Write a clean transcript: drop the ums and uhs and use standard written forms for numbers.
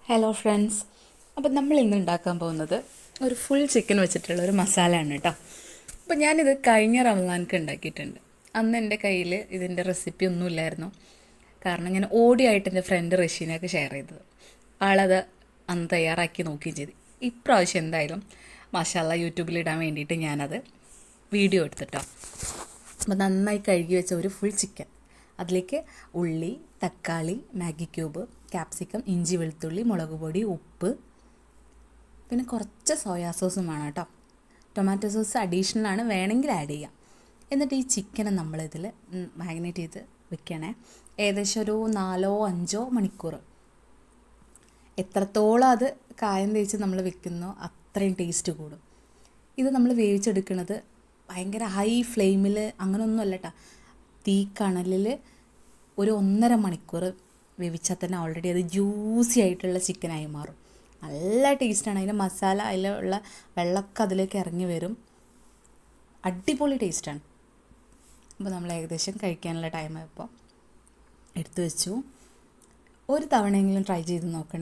Hello friends. അപ്പം നമ്മൾ ഇന്ന് ഉണ്ടാക്കാൻ പോകുന്നത് ഒരു ഫുൾ ചിക്കൻ വെച്ചിട്ടുള്ള ഒരു മസാലയാണ് കേട്ടോ. അപ്പോൾ ഞാനിത് കഴിഞ്ഞ റമദാൻക്ക് ഉണ്ടാക്കിയിട്ടുണ്ട്. അന്ന് എൻ്റെ കയ്യിൽ ഇതിൻ്റെ റെസിപ്പി ഒന്നും ഇല്ലായിരുന്നു. കാരണം ഞാൻ ഓടിയായിട്ട് എൻ്റെ ഫ്രണ്ട് റഷീനൊക്കെ ഷെയർ ചെയ്തത്. ആളത് അന്ന് തയ്യാറാക്കി നോക്കുകയും ചെയ്തു. ഇപ്രാവശ്യം എന്തായാലും മാഷാല്ല യൂട്യൂബിലിടാൻ വേണ്ടിയിട്ട് ഞാനത് വീഡിയോ എടുത്തിട്ടോ. അപ്പോൾ നന്നായി കഴുകി വെച്ച ഒരു ഫുൾ ചിക്കൻ, അതിലേക്ക് ഉള്ളി, തക്കാളി, മാഗി ക്യൂബ്, ക്യാപ്സിക്കം, ഇഞ്ചി, വെളുത്തുള്ളി, മുളക് പൊടി, ഉപ്പ്, പിന്നെ കുറച്ച് സോയാ സോസും വേണം കേട്ടോ. ടൊമാറ്റോ സോസ് അഡീഷണൽ ആണ്, വേണമെങ്കിൽ ആഡ് ചെയ്യാം. എന്നിട്ട് ഈ ചിക്കനെ നമ്മളിതിൽ മാഗ്നേറ്റ് ചെയ്ത് വെക്കണേ. ഏകദേശം ഒരു 4-5 മണിക്കൂർ. എത്രത്തോളം അത് കായം തേച്ച് നമ്മൾ വെക്കുന്നോ അത്രയും ടേസ്റ്റ് കൂടും. ഇത് നമ്മൾ വേവിച്ചെടുക്കുന്നത് ഭയങ്കര ഹൈ ഫ്ലെയിമിൽ അങ്ങനെയൊന്നും കേട്ടോ. തീ കണലിൽ ഒരു 1.5 മണിക്കൂർ വേവിച്ചാൽ തന്നെ ഓൾറെഡി അത് ജ്യൂസി ആയിട്ടുള്ള ചിക്കനായി മാറും. നല്ല ടേസ്റ്റാണ്. അതിൻ്റെ മസാല, അതിലുള്ള വെള്ളമൊക്കെ അതിലേക്ക് ഇറങ്ങി വരും. അടിപൊളി ടേസ്റ്റാണ്. അപ്പോൾ നമ്മൾ ഏകദേശം കഴിക്കാനുള്ള ടൈം ഇപ്പോൾ എടുത്തു വെച്ചു. ഒരു തവണയെങ്കിലും ട്രൈ ചെയ്ത് നോക്കണേ.